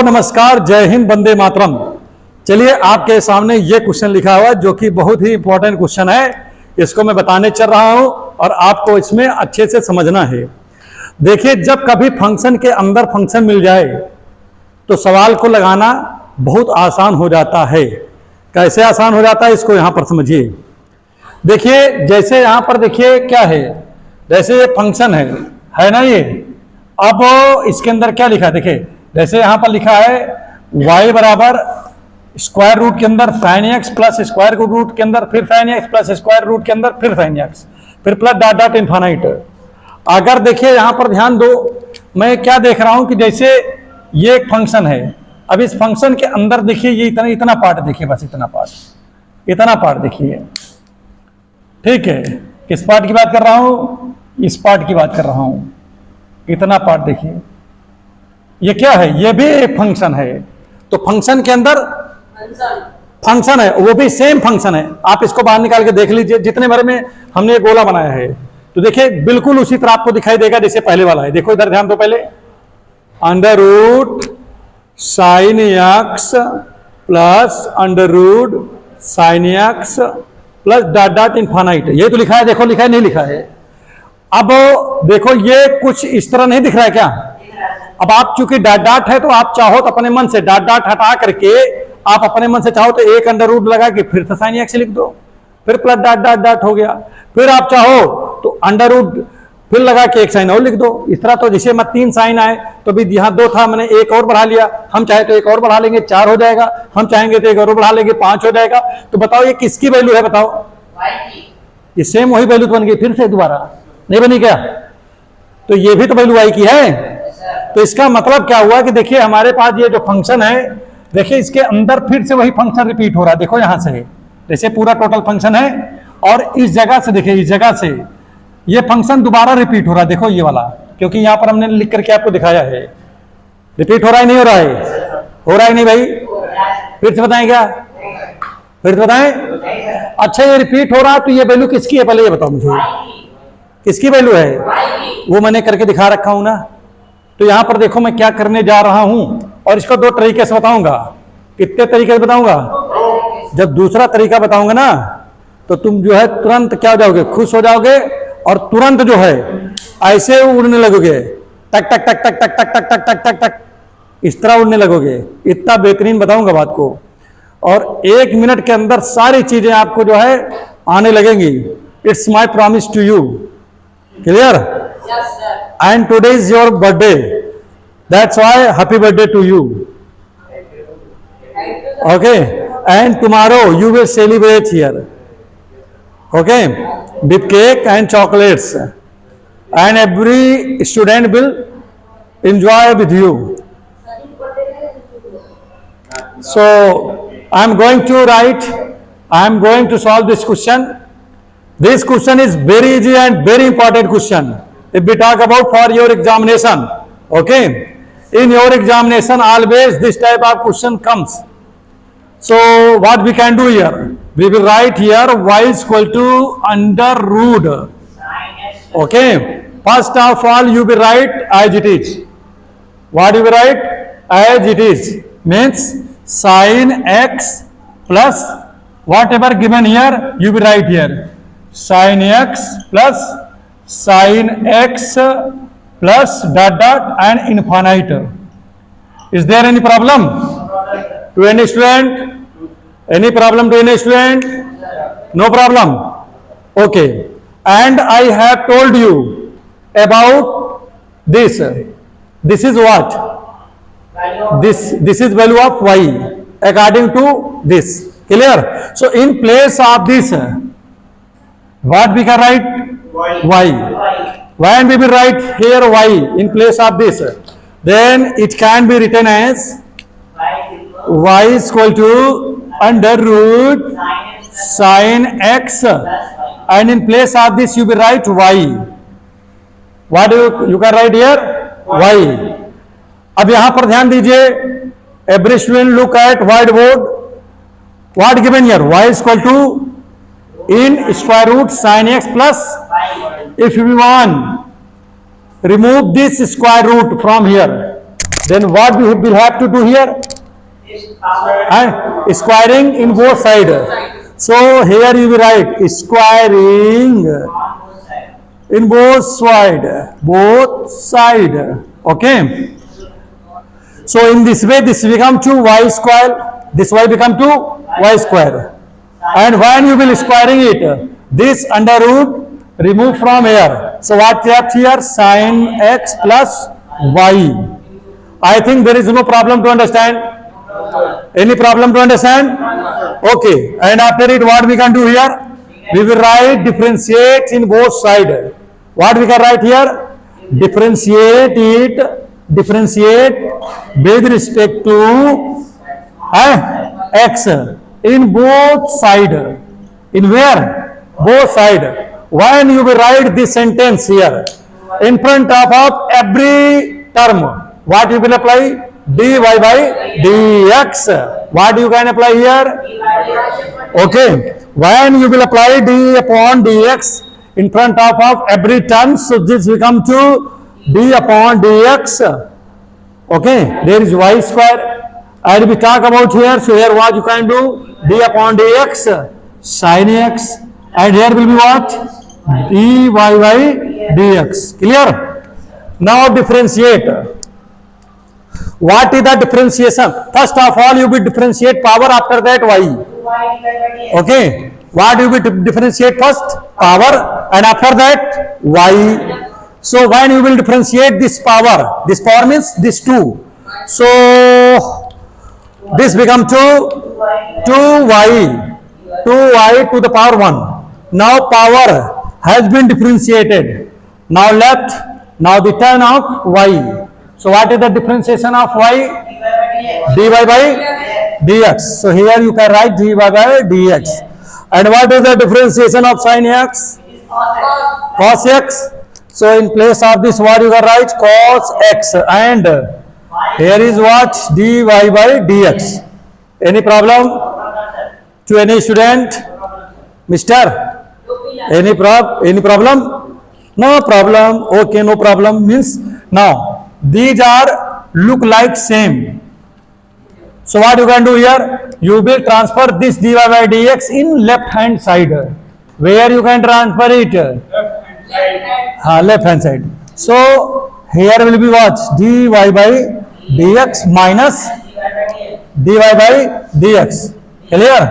नमस्कार, जय हिंद, वंदे मातरम। चलिए आपके सामने ये क्वेश्चन लिखा हुआ है जो कि बहुत ही इंपॉर्टेंट क्वेश्चन है। इसको मैं बताने चल रहा हूं और आपको इसमें अच्छे से समझना है। देखिए, जब कभी फंक्शन के अंदर फंक्शन मिल जाए तो सवाल को लगाना बहुत आसान हो जाता है। कैसे आसान हो जाता है इसको यहां पर समझिए। देखिए, जैसे यहां पर देखिए क्या है, जैसे ये फंक्शन है ना ये। अब इसके अंदर क्या लिखा है, देखिए जैसे यहां पर लिखा है y बराबर स्क्वायर रूट के अंदर sine x plus square root के अंदर फिर sine x plus square root के अंदर फिर साइन एक्स फिर प्लस डॉट डॉट इनफाइनाइट। अगर देखिए यहां पर ध्यान दो, मैं क्या देख रहा हूं कि जैसे ये एक फंक्शन है। अब इस फंक्शन के अंदर देखिए ये इतना पार्ट देखिए, बस इतना पार्ट देखिए। ठीक है, किस पार्ट की बात कर रहा हूं? इस पार्ट की बात कर रहा हूं। इतना पार्ट देखिए, ये क्या है? ये भी एक फंक्शन है। तो फंक्शन के अंदर फंक्शन है, वो भी सेम फंक्शन है। आप इसको बाहर निकाल के देख लीजिए, जितने बारे में हमने ये गोला बनाया है तो देखिए बिल्कुल उसी तरह आपको दिखाई देगा जैसे पहले वाला है। देखो इधर ध्यान दो, पहले under root sine x plus under root sine x plus dot dot infinite. ये तो लिखा है, देखो लिखा है नहीं लिखा है। अब देखो ये कुछ इस तरह नहीं दिख रहा है क्या? अब आप चूंकि डॉट डॉट है तो आप चाहो तो अपने मन से डॉट डॉट हटा करके आप अपने मन से चाहो तो एक अंडर रूट लगा के फिर साइन एक्स लिख दो, फिर प्लस डॉट डॉट डॉट हो गया। फिर आप चाहो तो अंडर रूट फिर लगा के एक साइन और लिख दो। इस तरह तो जैसे मैं 3 साइन आए तो भी यहाँ 2 था, मैंने एक और बढ़ा लिया। हम चाहे तो एक और बढ़ा लेंगे, 4 हो जाएगा। हम चाहेंगे तो एक और बढ़ा लेंगे, 5 हो जाएगा। तो बताओ ये किसकी वैल्यू है? बताओ, ये सेम वही वैल्यू तो बन गई, फिर से दोबारा नहीं बनी क्या? तो ये भी तो वैल्यू y की है। तो इसका मतलब क्या हुआ कि देखिए हमारे पास ये जो फंक्शन है, देखिए इसके अंदर फिर से वही फंक्शन रिपीट हो रहा है। देखो यहां से जैसे पूरा टोटल फंक्शन है और इस जगह से देखिए, इस जगह से ये फंक्शन दोबारा रिपीट हो रहा है। देखो ये वाला, क्योंकि यहां पर हमने लिख करके आपको दिखाया है। रिपीट हो रहा है नहीं हो रहा है? हो रहा है नहीं भाई? फिर से बताएं क्या? फिर से बताएं। अच्छा, ये रिपीट हो रहा है तो ये वैल्यू किसकी है पहले ये बताओ मुझे, किसकी वैल्यू है? वो मैंने करके दिखा रखा हूं ना। तो यहां पर देखो मैं क्या करने जा रहा हूं और इसको 2 तरीके से बताऊंगा। कितने तरीके से बताऊंगा? जब दूसरा तरीका बताऊंगा ना तो तुम जो है तुरंत क्या हो जाओगे, खुश हो जाओगे और तुरंत जो है ऐसे उड़ने लगोगे, टक टक टक टक टक टक टक टक टक टक टक, इस तरह उड़ने लगोगे। इतना बेहतरीन बताऊंगा बात को, और 1 मिनट के अंदर सारी चीजें आपको जो है आने लगेंगी। It's my promise to you. Clear? Yes, sir. And today is your birthday. That's why happy birthday to you. Thank you, sir. Okay. And tomorrow you will celebrate here. Okay. With cake and chocolates. And every student will enjoy with you. So I am going to write. I am going to solve this question. This question is very easy and very important question. If we talk about for your examination, okay, in your examination always this type of question comes. So what we can do here, we will write here y is equal to under root. Okay, first of all you will write as it is. What you will write? As it is means sin x plus whatever given here you will write here, sin x plus sin x plus dot dot and infinite. Is there any problem to any student? Any problem to any student? No problem. Okay. And I have told you about this. This is what? This is value of y according to this. Clear? So in place of this, what we can write? Y. When we will write here y in place of this, then it can be written as y is equal to under root sin x, and in place of this you will write y. What you can write here? Y. अब यहां पर ध्यान दीजिए, every student look at white board. What given here? Y is equal to in square root sin x plus, if we want remove this square root from here, Then what we will have to do here? And squaring in both sides. So here you will write squaring in both side. Okay. So in this way, this become 2y square. This y become 2y square. And when you will squaring it, this under root remove from here. So what left here? Sin x plus y. I think there is no problem to understand. Any problem to understand? Okay. And after it, what we can do here? We will write differentiate in both sides. What we can write here? Differentiate with respect to x in both sides. In where? Both sides. When you will write this sentence here, in front of every term, what you will apply? dy by dx. What you can apply here? Okay. When you will apply d upon dx in front of every term, so this become to d upon dx. Okay. There is y square. And we talk about here, so here what you can do? D upon dx sin x. And here will be what? dy by dx. Clear? Now differentiate. What is the differentiation? First of all, you will differentiate power, after that y. Okay. What you will differentiate first? Power, and after that y. So when you will differentiate this power means this 2. So this become 2y to the power 1. Now power has been differentiated. Now left, now the turn of y. So what is the differentiation of y? dy by dx. So here you can write dy by dx. And what is the differentiation of sin x? Cos x. So in place of this, what you can write? Cos x. And here is what? dy by dx. Any problem to any student? Mister? Any problem? No problem. Okay, no problem means now these are look like same. So what you can do here? You will transfer this dy by dx in left hand side. Where you can transfer it? Left hand side. So here will be what? dy by dx minus dy by dx. Clear?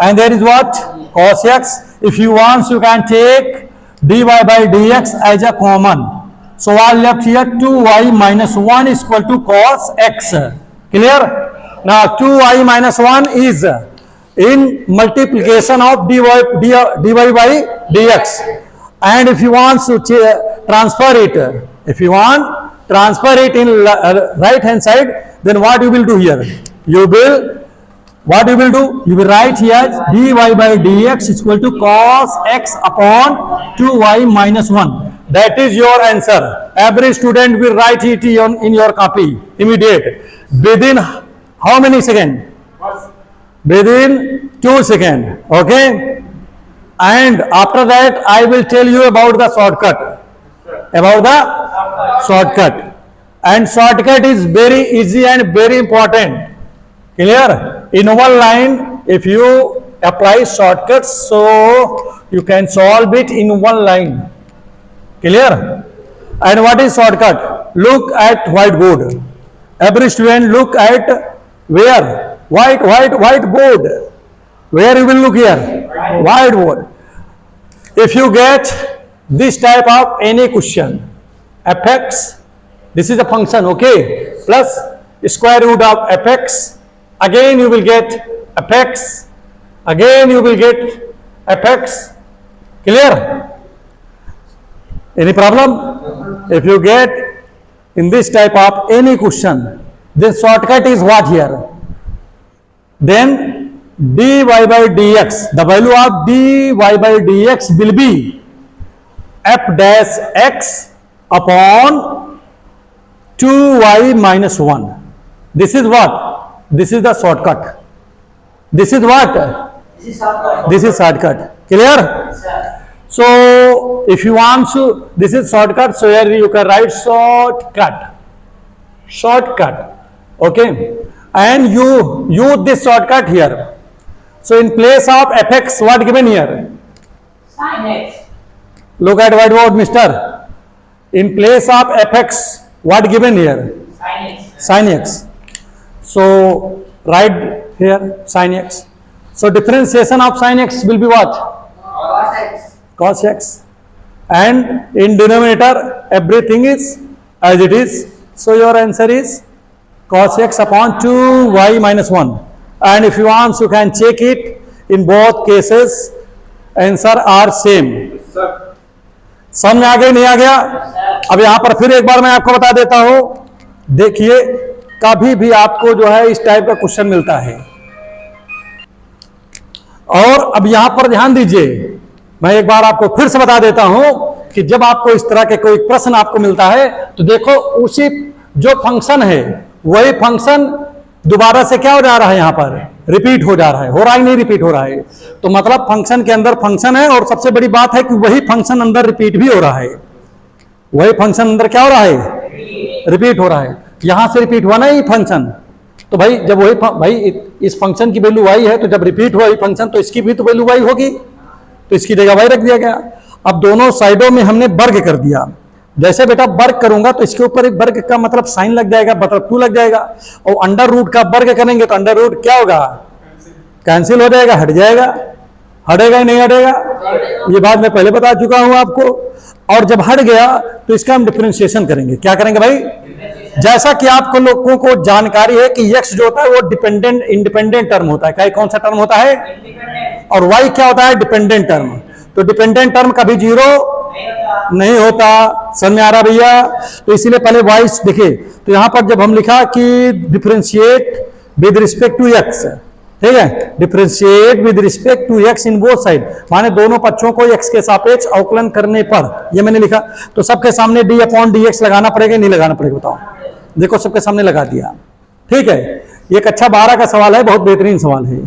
And there is what? Cos x. If you want, you can take dy by dx as a common. So what left here? 2y minus 1 is equal to cos x. Clear? Now 2y minus 1 is in multiplication of dy by dx. And if you want to transfer it, in right hand side, then what you will do here? You will write here dy by dx is equal to cos x upon 2y minus 1. That is your answer. Every student will write it in your copy immediate. Within how many seconds? Within 2 seconds. Okay. And after that, I will tell you about the shortcut. And shortcut is very easy and very important. Clear? In one line, if you apply shortcuts, so you can solve it in one line. Clear? And what is shortcut? Look at whiteboard. Every student look at where? Whiteboard. Where you will look here? Whiteboard. If you get this type of any question, fx, this is a function, okay, plus square root of fx, again you will get fx, again you will get fx. Clear? Any problem? If you get in this type of any question, then shortcut is what here? Then dy by dx, the value of dy by dx will be f dash x upon 2y minus 1. This is what? This is the shortcut. This is what? This is shortcut. Clear? So if you want to, this is shortcut, so here you can write shortcut. shortcut. Okay, and you use this shortcut here. So in place of fx, what given here? Sin X. Look at whiteboard, mister. In place of fx, what given here? Sin X. Sin x. So write here sin x. So differentiation of sin x will be what? Cos X. Cos x. And in denominator everything is as it is. So your answer is cos x upon 2y minus 1. And if you want, you can check it. In both cases answer are same. समझ में आ गया नहीं आ गया? अब यहां पर फिर एक बार मैं आपको बता देता हूं. देखिए, कभी भी आपको जो है इस टाइप का क्वेश्चन मिलता है. और अब यहां पर ध्यान दीजिए, मैं एक बार आपको फिर से बता देता हूं कि जब आपको इस तरह के कोई प्रश्न आपको मिलता है तो देखो उसी जो फंक्शन है वही फंक्शन दोबारा से क्या हो जा रहा है, यहां पर रिपीट हो जा रहा है. हो रहा है नहीं रिपीट हो रहा है? तो मतलब फंक्शन के अंदर फंक्शन है और सबसे बड़ी बात है कि वही फंक्शन अंदर रिपीट भी हो रहा है. वही फंक्शन अंदर क्या हो रहा है? रिपीट हो रहा है. यहां से रिपीट हुआ ना ये फंक्शन, तो भाई जब वही भाई इस फंक्शन की वैल्यू y है, तो जब रिपीट हुआ ये फंक्शन तो इसकी भी तो वैल्यू y होगी, तो इसकी जगह y रख दिया गया. अब दोनों साइडों में हमने वर्ग कर दिया. जैसे बेटा वर्ग करूंगा तो इसके ऊपर एक वर्ग का मतलब साइन लग जाएगा, मतलब 2 लग जाएगा. और अंडर रूट का वर्ग करेंगे तो अंडर रूट क्या होगा? कैंसिल हो जाएगा, हट जाएगा. हटेगा ही नहीं हटेगा? ये बात मैं पहले बता चुका हूं आपको. और जब हट गया तो इसका हम डिफरेंशिएशन करेंगे. क्या करेंगे भाई? जैसा कि आपको लोगों को जानकारी है कि x जो होता है वो डिपेंडेंट इंडिपेंडेंट टर्म होता है. क्या कौन सा टर्म होता है? और y क्या होता है? Dependent term. तो डिपेंडेंट टर्म कभी जीरो नहीं होता. समझ में आ रहा भैया? तो इसीलिए पहले y देखिए, तो यहां पर जब हम लिखा कि differentiate with respect to x, ठीक है, differentiate with respect to x in both side, माने दोनों पक्षों को x के सापेक्ष अवकलन करने पर, ये मैंने लिखा. तो सबके सामने d अपॉन dx लगाना पड़ेगा नहीं लगाना पड़ेगा? बताओ. देखो सबके सामने लगा दिया. ठीक है, ये कक्षा 12 का सवाल है, बहुत बेहतरीन सवाल है.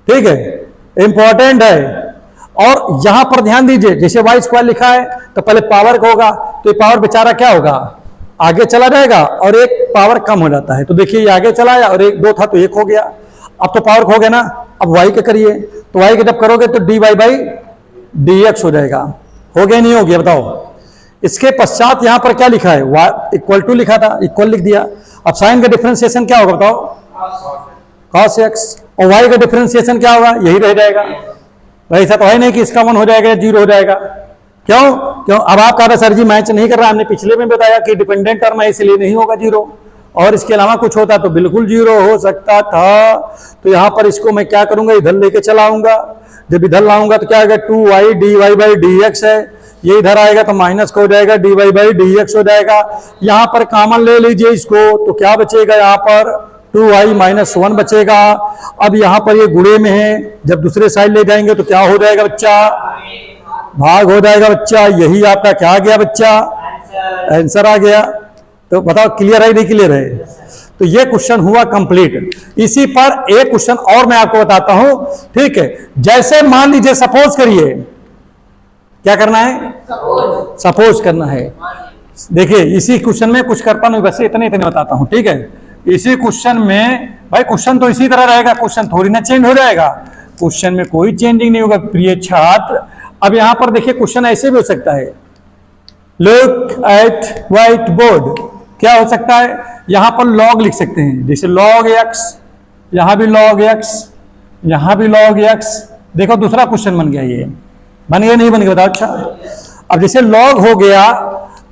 ठीक है, इंपॉर्टेंट है. और यहां पर ध्यान दीजिए, जैसे वाई स्क्वायर लिखा है तो पहले पावर का होगा, तो ये पावर बेचारा क्या होगा? आगे चला जाएगा और एक पावर कम हो जाता है. तो देखिए ये आगे चला आया और एक 2 था तो 1 हो गया. अब तो पावर खो गया ना. अब वाई के करिए, तो वाई के जब करोगे तो dy बाई dx हो जाएगा. हो गया नहीं हो गया? बताओ. इसके पश्चात यहां पर क्या लिखा है? y इक्वल टू लिखा था, इक्वल लिख दिया. अब साइन का डिफरेंशिएशन क्या होगा? बताओ. cos x. और y का डिफरेंशिएशन क्या होगा? यही रह जाएगा. ऐसा तो है नहीं कि इसका 1 हो जाएगा या 0 हो जाएगा. क्यों? अब आप कह रहे सर जी मैच नहीं कर रहा. हमने पिछले में बताया कि डिपेंडेंट टर्म है इसलिए नहीं होगा 0, और इसके अलावा कुछ होता तो बिल्कुल 0 हो सकता था. तो यहां पर इसको मैं क्या करूंगा? इधर लेके चला आऊंगा. जब इधर लाऊंगा तो क्या आएगा? 2y dy बाई dx है. ये इधर आएगा तो माइनस का हो जाएगा, dy बाई dx हो जाएगा. यहां पर कॉमन ले लीजिए इसको, तो क्या बचेगा? यहां पर 2y माइनस 1 बचेगा. अब यहां पर ये गुणे में है, जब दूसरे साइड ले जाएंगे तो क्या हो जाएगा बच्चा? भाग हो जाएगा बच्चा. यही आपका क्या आ गया बच्चा? आंसर आ गया. तो बताओ क्लियर है नहीं क्लियर है? तो ये क्वेश्चन हुआ कंप्लीट. इसी पर एक क्वेश्चन और मैं आपको बताता हूं. ठीक है, जैसे मान लीजिए सपोज करिए, क्या करना है? सपोज करना है. देखिए इसी क्वेश्चन में कुछ करता नहीं, वैसे इतने बताता हूं. ठीक है, इसी क्वेश्चन में भाई क्वेश्चन तो इसी तरह रहेगा, क्वेश्चन थोड़ी ना चेंज हो जाएगा. क्वेश्चन में कोई चेंजिंग नहीं होगा प्रिय छात्र. अब यहां पर देखिए क्वेश्चन ऐसे भी हो सकता है. Look at white board. क्या हो सकता है? यहां पर लॉग लिख सकते हैं, जैसे लॉग x, यहां भी लॉग x, यहां भी लॉग x. देखो दूसरा क्वेश्चन बन गया. ये बन गया नहीं बन गया? बताओ. अच्छा, अब जैसे लॉग हो गया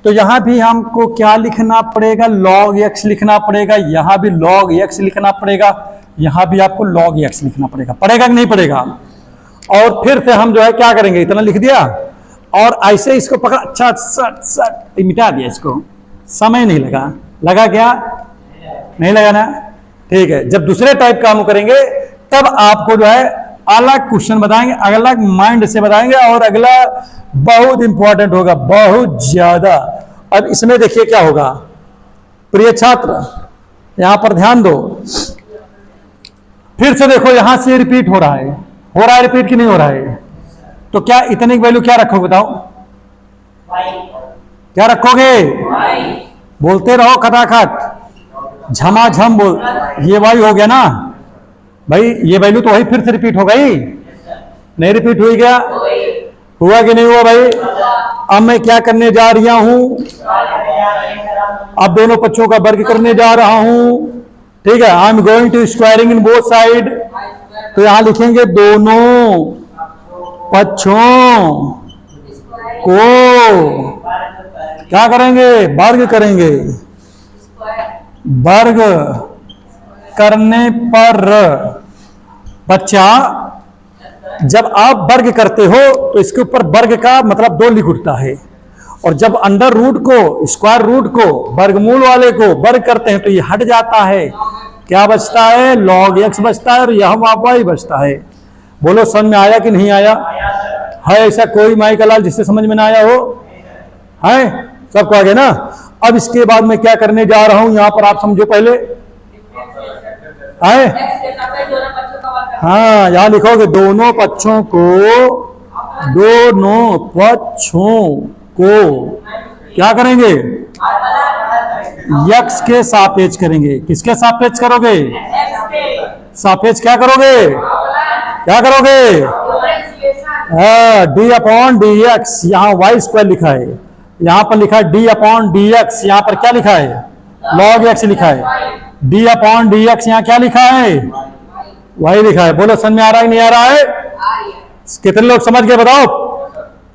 तो यहां भी हमको क्या लिखना पड़ेगा? log x लिखना पड़ेगा. यहां भी log x लिखना पड़ेगा. यहां भी आपको log x लिखना पड़ेगा. पड़ेगा कि नहीं पड़ेगा? और फिर से हम जो है क्या करेंगे? इतना लिख दिया और ऐसे इसको पकड़, अच्छा सट मिटा दिया. इसको समय नहीं लगा. लगा क्या? नहीं लगा ना. ठीक है, जब दूसरे टाइप काम करेंगे तब आपको जो है अलग क्वेश्चन बताएंगे, अलग माइंड से बताएंगे, और अगला बहुत इंपॉर्टेंट होगा, बहुत ज्यादा. अब इसमें देखिए क्या होगा प्रिय छात्र, यहां पर ध्यान दो. फिर से देखो यहां से रिपीट हो रहा है रिपीट कि नहीं हो रहा है? तो क्या इतने की वैल्यू क्या रखोगे? बताओ क्या रखोगे? बोलते रहो खटाखट. झमाझम बोल, ये वाई हो गया ना भाई, ये वैल्यू तो वही फिर से रिपीट हो गई, नहीं रिपीट हुई क्या? हुआ कि नहीं हुआ भाई? अब मैं क्या करने जा रहा हूं? अब दोनों पक्षों का वर्ग करने जा रहा हूं, ठीक है। I am going to squaring in both side, तो यहां लिखेंगे दोनों पक्षों को क्या करेंगे? वर्ग करेंगे। वर्ग करने पर बच्चा, जब आप वर्ग करते हो तो इसके ऊपर वर्ग का मतलब 2 लिख उठता है, और जब अंडर रूट को, स्क्वायर रूट को, वर्गमूल वाले को वर्ग करते हैं तो ये हट जाता है, क्या बचता है? लॉग एक्स बचता है, और यह वाई बचता है। बोलो समझ में आया कि नहीं आया? है ऐसा कोई माई का लाल जिससे समझ में ना आया हो? है सबको आ गया ना? अब इसके बाद मैं क्या करने जा रहा हूं, यहां पर आप समझो पहले। है हाँ, यहां लिखोगे दोनों पक्षों को, दोनों पक्षों को क्या करेंगे? यक्स के सापेक्ष करेंगे। किसके सापेक्ष करोगे? सापेक्ष क्या करोगे? क्या करोगे? डी अपॉन डी एक्स, यहाँ वाई स्क्वायर लिखा है, यहां पर लिखा है डी अपॉन डी एक्स, यहां पर क्या लिखा है? लॉग एक्स लिखा है। डी अपॉन डी एक्स यहां क्या लिखा है? वाई लिखा है। बोलो समझ में आ रहा है नहीं आ रहा है? कितने लोग समझ गए बताओ?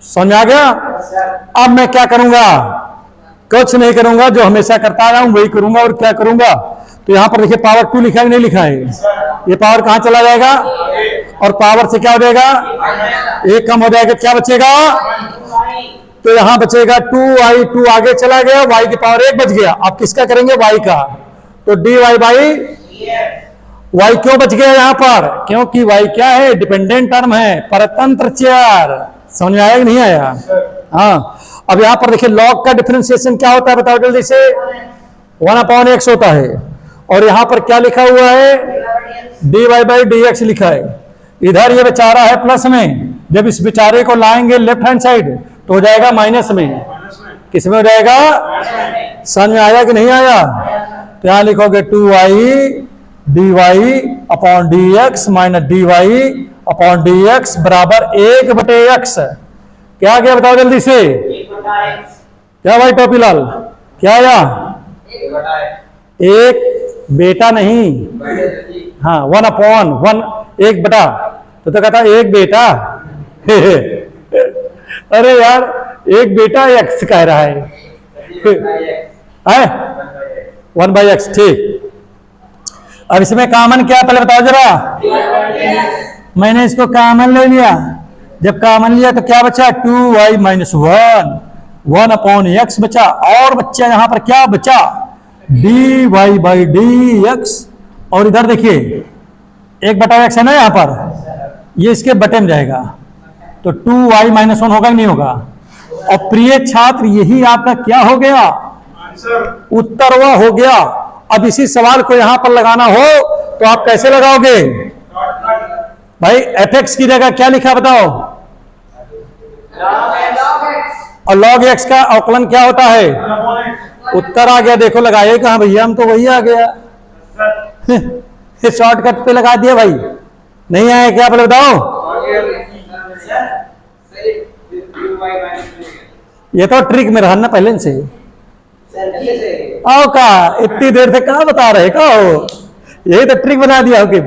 समझ आ गया? अब मैं क्या करूंगा? कुछ नहीं करूंगा, जो हमेशा करता आया हूं वही करूंगा। और क्या करूंगा? तो यहां पर देखिए पावर 2 लिखा है कि नहीं लिखा है? ये पावर कहां चला जाएगा? और पावर से क्या हो जाएगा? 1 कम हो जाएगा, क्या बचेगा? तो यहां बचेगा 2y, 2 आगे चला गया, y की पावर 1 बच गया। आप किसका करेंगे? y का। तो dy बाई y क्यों बच गया यहां पर? क्योंकि y क्या है? डिपेंडेंट टर्म है, परतंत्र चर। समझ में आया कि नहीं आया? हाँ। अब यहां पर देखिए लॉग का डिफरेंशिएशन क्या होता है बताओ जल्दी से? 1/x होता है। और यहां पर क्या लिखा हुआ है? dy बाई dx लिखा है। इधर ये बेचारा है प्लस में, जब इस बेचारे को लाएंगे लेफ्ट हैंड साइड तो हो जाएगा माइनस में। किस में हो जाएगा? समझ में आया कि नहीं आया? तो यहां लिखोगे 2y dy upon dx minus dy upon dx बराबर 1/x। क्या गया बताओ जल्दी से? क्या भाई टोपीलाल, क्या आया? 1 बेटा नहीं, हाँ 1/1, 1 बटा, तो कहता 1 बेटा। अरे यार 1 बेटा x कह रहा है, 1/x। ठीक, अब इसमें कॉमन क्या पहले बताओ जरा? मैंने इसको कॉमन ले लिया, जब कॉमन लिया तो क्या बचा? 2y माइनस 1/x बचा। और बच्चा यहां पर क्या बचा? dy by dx। और इधर देखिए 1/x है ना यहां पर, ये इसके बटे में जाएगा, तो 2y माइनस 1 होगा कि नहीं होगा? और प्रिय छात्र यही आपका क्या हो गया? उत्तर वह हो गया। अब इसी सवाल को यहां पर लगाना हो तो आप कैसे लगाओगे भाई? fx की जगह क्या लिखा बताओ? और log x का अवकलन क्या होता है? उत्तर आ गया। देखो लगाए कहां भैया, हम तो वही आ गया। शॉर्टकट पे लगा दिया भाई, नहीं आया क्या पहले बताओ? ये तो ट्रिक में रहा ना पहले से। आओ का इतनी देर से कहां बता रहे का हो? यही तो ट्रिक बना दिया हो कि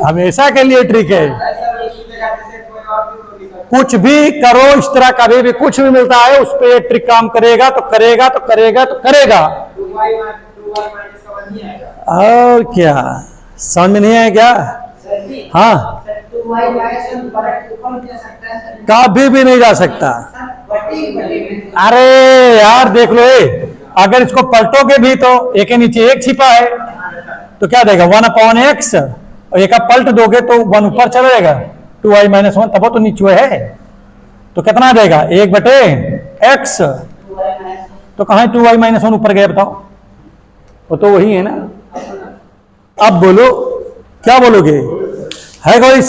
हमेशा के लिए ट्रिक है। कुछ भी करो इस तरह, कभी भी कुछ भी मिलता है उस पर ट्रिक काम करेगा तो करेगा तो करेगा तो करेगा। और क्या समझ में नहीं आया क्या? हाँ, कभी भी नहीं जा सकता। अरे यार देख लो, अगर इसको पलटोगे भी तो एक के नीचे 1 छिपा है, तो क्या देगा? 1/x। और एक आप पलट दोगे तो 1 ऊपर चला जाएगा, 2y माइनस 1, तब तो नीचे है, तो कितना आ जाएगा? 1/x। तो कहां 2y माइनस 1 ऊपर गया बताओ? वो तो वही है ना। अब बोलो क्या बोलोगे? है कोई?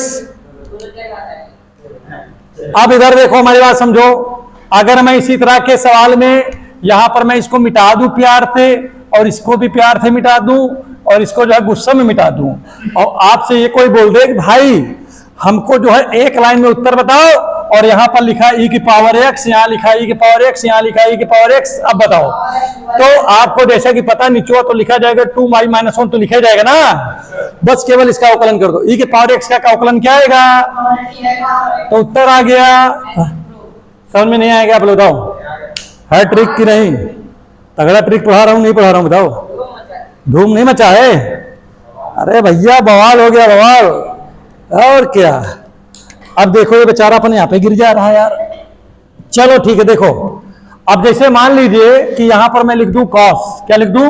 अब इधर देखो, हमारी बात समझो। अगर मैं इसी तरह के सवाल में यहां पर मैं इसको मिटा दूं प्यार से और इसको भी प्यार से मिटा दूं, और इसको जो है गुस्सा में मिटा दूं, और आपसे ये कोई बोल दे कि भाई हमको जो है एक लाइन में उत्तर बताओ, और यहाँ पर लिखा है e की पावर x, यहाँ लिखा है e की पावर x, यहाँ लिखा है e की पावर x, अब बताओ। तो आपको जैसा कि पता निचोड़ तो लिखा जाएगा 2y-1 तो लिखा जाएगा ना, बस केवल इसका अवकलन कर दो। e की पावर x का अवकलन क्या आएगा, तो उत्तर आ गया। समझ में नहीं आएगा आप लोग बताओ, है ट्रिक की नहीं? तगड़ा ट्रिक पढ़ा रहा हूँ नहीं पढ़ा रहा हूँ बताओ? धूम नहीं मचा है? अरे भैया बवाल हो गया बवाल, और क्या। अब देखो ये बेचारा अपन यहाँ पे गिर जा रहा है यार। चलो ठीक है, देखो अब जैसे मान लीजिए कि यहां पर मैं लिख दूं cos, क्या लिख दूं,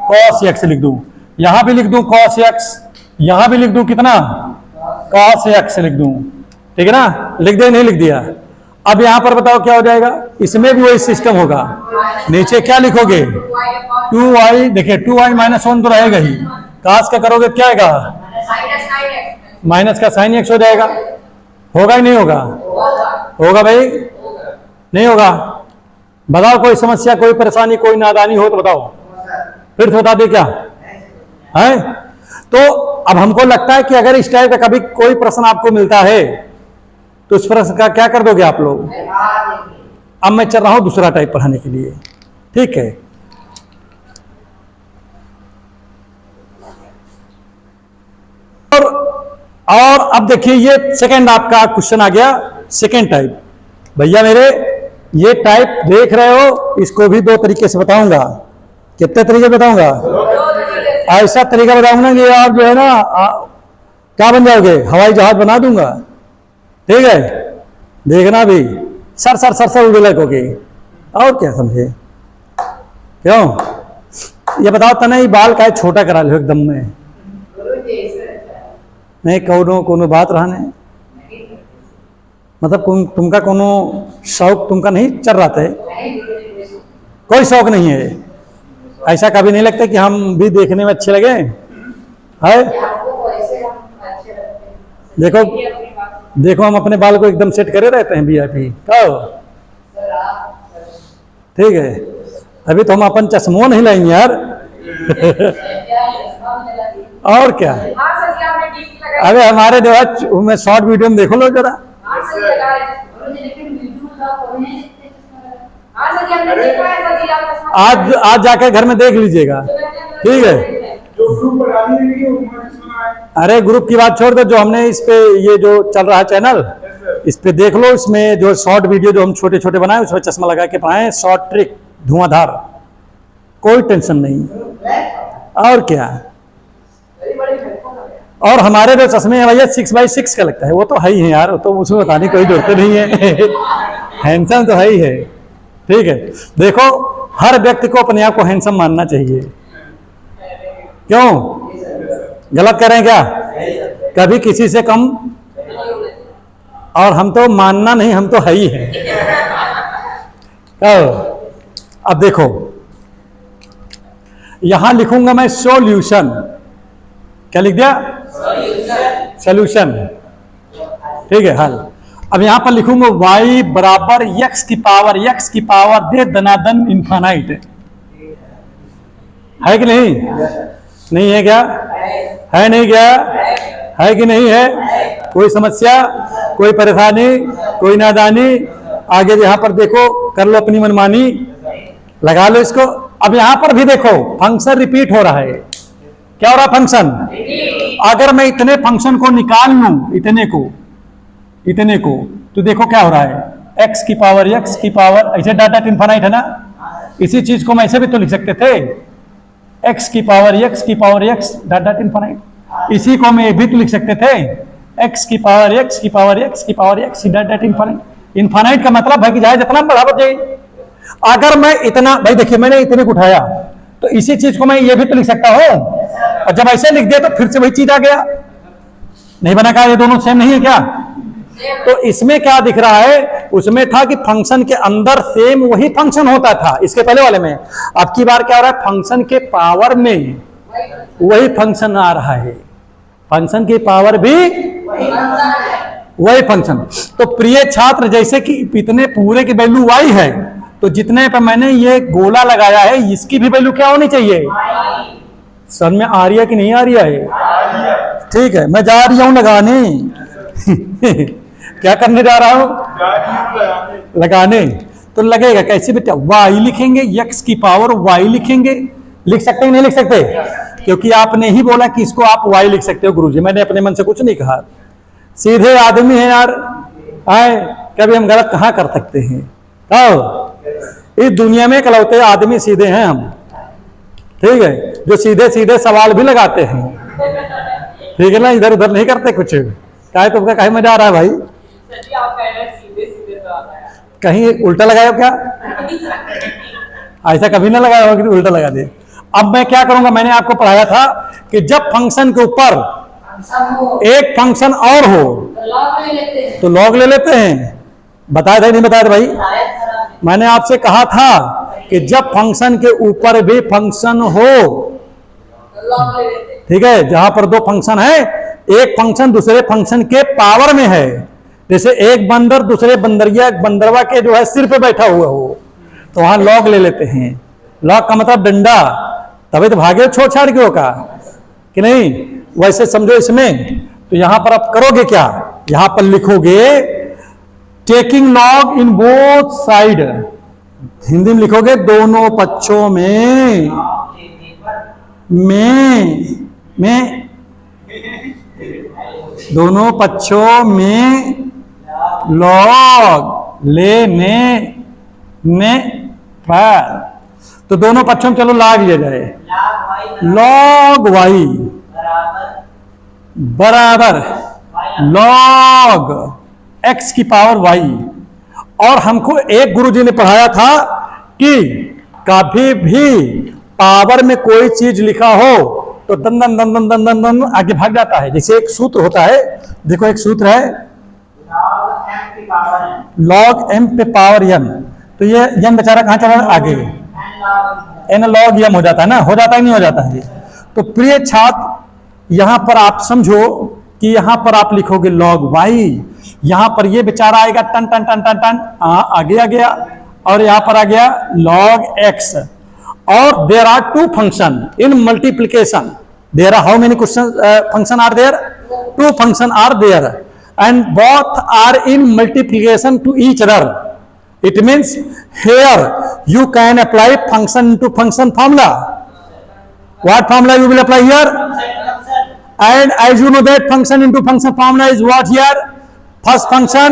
cos x लिख दूं, यहां भी लिख दूं cos x, यहां भी लिख दूं कितना, cos x लिख दूं, ठीक है ना, लिख दे नहीं लिख दिया। अब यहां पर बताओ क्या हो जाएगा, इसमें भी वही सिस्टम होगा। नीचे क्या लिखोगे, 2y, देखिए 2y-1 तो रहेगा ही, cos का करोगे क्या आएगा, माइनस का sin x हो जाएगा। होगा ही नहीं होगा, होगा भाई नहीं होगा? बताओ कोई समस्या, कोई परेशानी, कोई नादानी हो तो बताओ, फिर से बता दे क्या है। तो अब हमको लगता है कि अगर इस टाइप का कभी कोई प्रश्न आपको मिलता है तो उस प्रश्न का क्या कर दोगे आप लोग। अब मैं चल रहा हूं दूसरा टाइप पढ़ाने के लिए, ठीक है। और अब देखिए ये सेकंड आपका क्वेश्चन आ गया, सेकंड टाइप। भैया मेरे ये टाइप देख रहे हो, इसको भी दो तरीके से बताऊंगा। कितने तरीके बताऊंगा, ऐसा तरीका बताऊंगा कि आप जो है ना क्या बन जाओगे, हवाई जहाज बना दूंगा, ठीक है। देखना भी सर सर सर सर उड़े लगोगे, और क्या समझे। क्यों ये बताओ तने बाल का छोटा करा लो एकदम में, नहीं कोनो बात रहने, मतलब तुमका कोनो शौक तुमका नहीं चल रहा था, कोई शौक नहीं है। ऐसा कभी नहीं लगता कि हम भी देखने में अच्छे लगे है। देखो देखो हम अपने बाल को एकदम सेट करे रहते हैं वीआईपी कहो, ठीक है। अभी तो हम अपन चश्मो नहीं लाएंगे यार और क्या। अरे हमारे जो मैं शॉर्ट वीडियो में देखो लो जरा, आज जाके घर में देख लीजिएगा, ठीक है। अरे ग्रुप की बात छोड़ दो, जो हमने इस पे ये जो चल रहा है चैनल, इस पे देख लो। इसमें जो शॉर्ट वीडियो जो हम छोटे छोटे बनाए उसमें चश्मा लगा के पढ़ाए, शॉर्ट ट्रिक धुआंधार, कोई टेंशन नहीं। और क्या, और हमारे जो चश्मे हैं भैया 6x6 का लगता है, वो तो है ही है यार, तो उसमें बताने की कोई जरूरत नहीं है हैंडसम तो है ही है, ठीक है। देखो हर व्यक्ति को अपने आप को हैंडसम मानना चाहिए, क्यों गलत कह रहे हैं क्या, कभी किसी से कम। और हम तो मानना नहीं, हम तो है ही है। अब देखो यहां लिखूंगा मैं सॉल्यूशन, क्या लिख दिया, सॉल्यूशन, ठीक है, हल। अब यहां पर लिखूंगा y बराबर x की पावर दे धनाधन इन्फानाइट, है कि नहीं, नहीं है क्या, है नहीं क्या, है कि नहीं है। कोई समस्या, कोई परेशानी, कोई नादानी, आगे यहां पर देखो कर लो अपनी मनमानी, लगा लो इसको। अब यहां पर भी देखो फंक्शन रिपीट हो रहा है, क्या हो रहा है फंक्शन। अगर मैं इतने फंक्शन को निकाल लूं, इतने को तो देखो क्या हो रहा है, x की पावर ऐसे डाटा इन्फानाइट है ना, इसी चीज को मैं ऐसे भी तो लिख सकते थे, x की पावर x डाटा इन्फानाइट। इसी को मैं भी तो लिख सकते थे, x की power x data infinite. Infinite का मतलब है कि चाहे जितना बढ़ा जाए। अगर मैं इतना, भाई देखिए मैंने इतने को उठाया तो इसी चीज को मैं ये भी तो लिख सकता हूं, और जब ऐसे लिख दिया तो फिर से वही चीज आ गया, नहीं बना कहा ये दोनों सेम नहीं है क्या। तो इसमें क्या दिख रहा है, उसमें था कि फंक्शन के अंदर सेम वही फंक्शन होता था इसके पहले वाले में। अब की बार क्या हो रहा है, फंक्शन के पावर में वही फंक्शन आ रहा है, फंक्शन की पावर भी वही फंक्शन। तो प्रिय छात्र, जैसे कि इतने पूरे की वैल्यू y है, तो जितने पे मैंने ये गोला लगाया है इसकी भी वैल्यू क्या होनी चाहिए, समझ में आ रही है कि नहीं आ रही है? ठीक है, मैं जा रही हूं लगाने। क्या करने जा रहा हूं? लगाने। तो लगेगा कैसे बेटा? वाई लिखेंगे, x की पावर y लिखेंगे। लिख सकते हैं नहीं लिख सकते? क्योंकि आपने ही बोला कि इसको आप y लिख सकते हो गुरुजी, मैंने अपने मन से कुछ नहीं कहा। सीधे आदमी है यार, आए कभी हम गलत कहाँ कर सकते हैं? इस दुनिया में इकलौते आदमी सीधे हैं हम, ठीक है, जो सीधे सीधे सवाल भी लगाते हैं, ठीक है ना, इधर उधर नहीं करते कुछ। काहे तुमका काहे मजा आ रहा है भाई? आप कह रहे हैं सीधे सीधे सवाल आया। कहीं उल्टा लगाया क्या? ऐसा कभी ना लगाया होगा कि उल्टा लगा दे। अब मैं क्या करूंगा, मैंने आपको पढ़ाया था कि जब फंक्शन के ऊपर एक फंक्शन और हो तो लॉग ले लेते हैं। बताया था नहीं बताया था भाई? मैंने आपसे कहा था कि जब फंक्शन के ऊपर भी फंक्शन हो, ठीक है, जहां पर दो फंक्शन है, एक फंक्शन दूसरे फंक्शन के पावर में है, जैसे एक बंदर दूसरे बंदरिया बंदरवा के जो है सिर पे बैठा हुआ हो, तो वहां लॉग ले लेते हैं। लॉग का मतलब डंडा, तभी तो भागे छोड़ छाड़ के होगा कि नहीं? वैसे समझो इसमें। तो यहां पर आप करोगे क्या? यहां पर लिखोगे taking log in both side, Hindi में लिखोगे दोनों पक्षों में दोनों पक्षों में लॉग लेने पर। तो दोनों पक्षों में चलो लॉग लिया जाए। लॉग वाई बराबर लॉग एक्स की पावर वाई। और हमको एक गुरुजी ने पढ़ाया था कि कभी भी पावर में कोई चीज लिखा हो तो दन दन दन दन दन दन दन आगे भाग जाता है। जैसे एक सूत्र होता है, देखो एक सूत्र है लॉग एम पे पावर एन, तो ये एन बेचारा कहां चला आगे, एन लॉग एम हो जाता है ना, हो जाता है नहीं हो जाता है। तो प्रिय छात्र, यहां पर आप समझो कि यहां पर आप लिखोगे लॉग वाई, यहां पर ये बेचारा आएगा टन टन टन टन टन, आगे आ गया, और यहां पर आ गया लॉग एक्स। और there are two function in multiplication, there are how many question function are there? Two function are there and both are in multiplication to each other. It means here you can apply function into function formula. What formula you will apply here? And as you know that function into function formula is what here? First function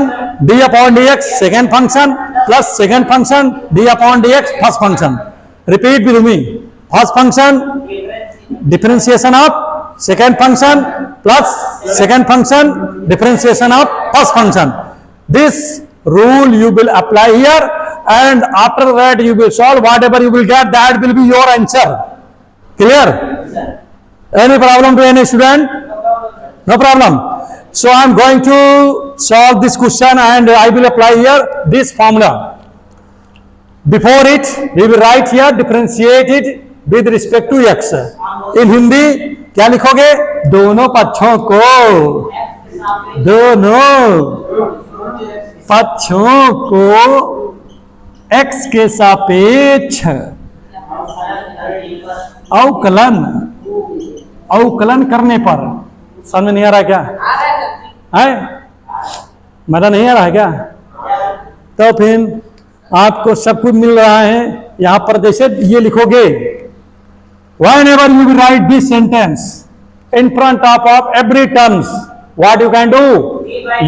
d upon dx, second function plus second function d upon dx, first function. Repeat with me. First function differentiation of second function plus second function differentiation of first function. This rule you will apply here, and after that you will solve whatever you will get, that will be your answer. Clear? Any problem to any student? No problem. So I am going to solve this question and I will apply here this formula. Before it we will write here differentiate it with respect to x. In Hindi क्या लिखोगे? दोनों पक्षों को, दोनों पक्षों को x के सापेक्ष अवकलन करने पर। समझ नहीं आ रहा क्या है? मजा नहीं आ रहा है क्या? तो फिर आपको सब कुछ मिल रहा है। यहां पर जैसे ये लिखोगे, whenever you will write this sentence in front of every terms, what you can do?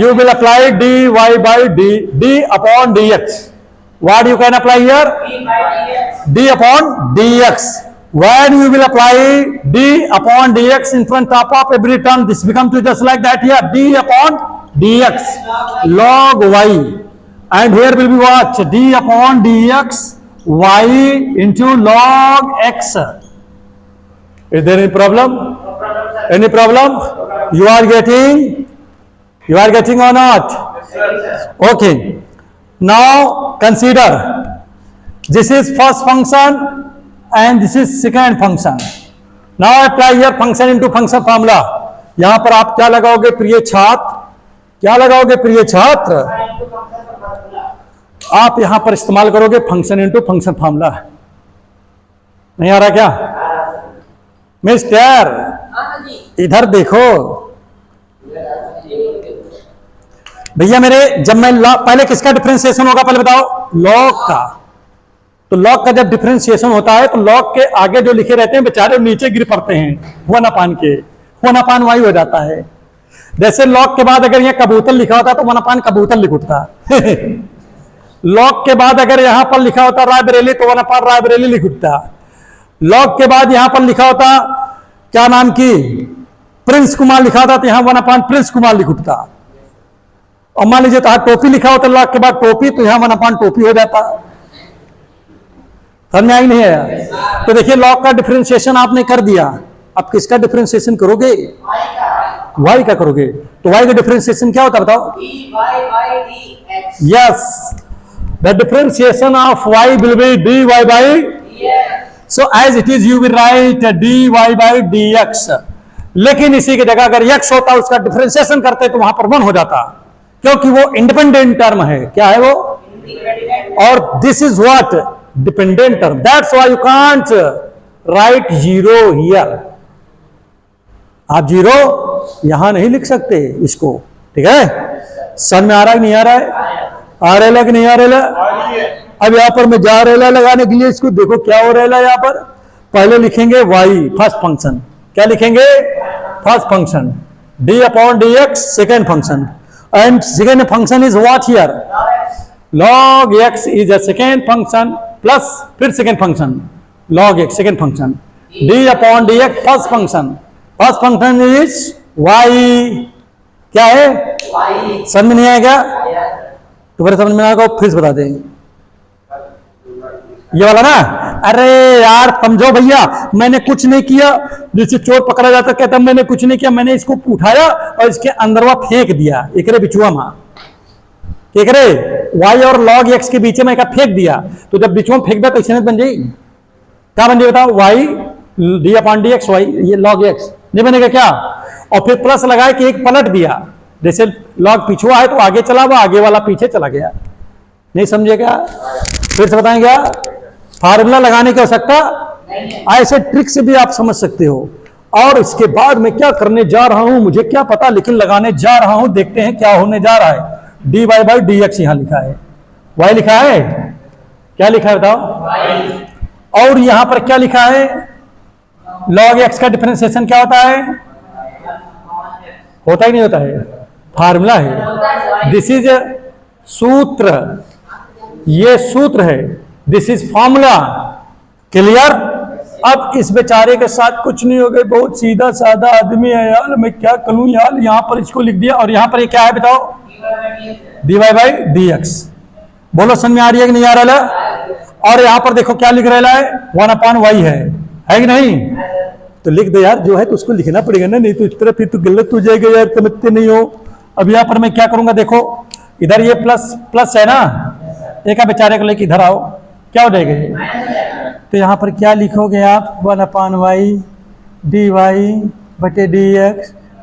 You will apply dy by d upon dx. What you can apply here? D upon dx. When you will apply d upon dx in front of every term, this becomes to just like that here, d upon dx log y, and here will be what? D upon dx y into log x. Is there any problem? Any problem? You are getting or not? Okay. Now consider this is first function and this is second function. Now apply here function into function formula. यहां पर आप क्या लगाओगे प्रिय छात्र? क्या लगाओगे प्रिय छात्र? आप यहां पर इस्तेमाल करोगे फंक्शन इंटू फंक्शन फॉर्मूला। नहीं आ रहा क्या? मिस्टर, हाँ जी। इधर देखो भैया मेरे, जब मैं पहले किसका डिफरेंशिएशन होगा पहले बताओ? लॉग का। तो लॉग का जब डिफरेंशिएशन होता है तो लॉग के आगे जो लिखे रहते हैं बेचारे नीचे गिर पड़ते हैं, 1/y हो जाता है। जैसे लॉग के बाद अगर यहां कबूतर लिखा होता तो 1 कबूतर लिख उठता। लॉग के बाद अगर यहां पर लिखा होता रायबरेली तो 1 रायबरेली लिख उठता। लॉग के बाद यहां पर लिखा होता क्या नाम की प्रिंस कुमार लिखा होता तो यहां 1 प्रिंस कुमार लिख उठता। और मान लीजिए तो टोपी लिखा होता लॉग के बाद टोपी तो यहां 1 टोपी हो जाता। समझ में आई नहीं आया? तो देखिए लॉग का डिफरेंशिएशन आपने कर दिया, अब किसका डिफरेंशिएशन करोगे? y का करोगे। तो y का डिफरेंशिएशन क्या होता है बताओ? Yes, the differentiation of y will be dy by so as it is you will write dy by dx। लेकिन इसी की जगह अगर x होता उसका डिफरेंशिएशन करते तो वहां पर 1 हो जाता, क्योंकि वो इंडिपेंडेंट टर्म है। क्या है वो? और this is what? Dependent term. That's why you can't right 0 here. आप 0 यहां नहीं लिख सकते इसको, ठीक है? समझ में आ रहा है नहीं आ रहा है? आ रहा है कि नहीं आ रहा है? अब यहां पर मैं जा रहा लगाने के लिए इसको देखो क्या हो रहा है यहां पर। पहले लिखेंगे y फर्स्ट फंक्शन। क्या लिखेंगे? First function. d/dx second function. And second function is what here? log x is a second function plus फिर second function log x second function, d/dx first function. First function is y। क्या है? समझ में नहीं आएगा? तो फिर समझ में आएगा फिर से बता देंगे ये वाला ना। अरे यार समझो भैया, मैंने कुछ नहीं किया। जैसे चोर पकड़ा जाता कहता मैंने कुछ नहीं किया, मैंने इसको उठाया और इसके अंदर वह फेंक दिया। एकरे बिचुआ मां एकरे y और log x के बीच में एक फेंक दिया, तो जब बिचुआ फेंक दिया तो इसने बन जाएगी। क्या बन जाए बताओ? y d/dx y, ये log x नहीं बनेगा क्या? और फिर प्लस लगाए कि एक पलट दिया, जैसे log पिछुआ है तो आगे चला, वो आगे वाला पीछे चला गया। नहीं समझेगा? फिर से बताएं क्या? फार्मूला लगाने की आवश्यकता ऐसे ट्रिक से भी आप समझ सकते हो। और इसके बाद मैं क्या करने जा रहा हूं मुझे क्या पता, लेकिन लगाने जा रहा हूं, देखते हैं क्या होने जा रहा है। dy by dx यहां लिखा है, y लिखा है। क्या लिखा है बताओ? और यहां पर क्या लिखा है? log x का डिफरेंशिएशन क्या होता है? होता ही नहीं होता है, फार्मूला है। दिस इज सूत्र, ये सूत्र है, दिस इज फॉर्मूला। क्लियर? अब इस बेचारे के साथ कुछ नहीं हो गए, बहुत सीधा साधा आदमी है यार, मैं क्या करूं यार। यहां पर इसको लिख दिया और यहां पर ये क्या है बताओ? dy by dx। बोलो समझ में आ रही है कि नहीं आ रहा है? और यहां पर देखो क्या लिख रहा है? 1/y है कि नहीं? तो लिख दे यार, जो है तो उसको लिखना पड़ेगा ना, नहीं तो इस तरह फिर तो गलत हो जाएगा यार, समझते नहीं हो। अब यहां पर मैं क्या करूंगा देखो, इधर ये प्लस प्लस है ना, एक बेचारे को लेके इधर आओ, क्या हो जाएगा ये? तो यहां पर क्या लिखोगे आप? 1/y dy dx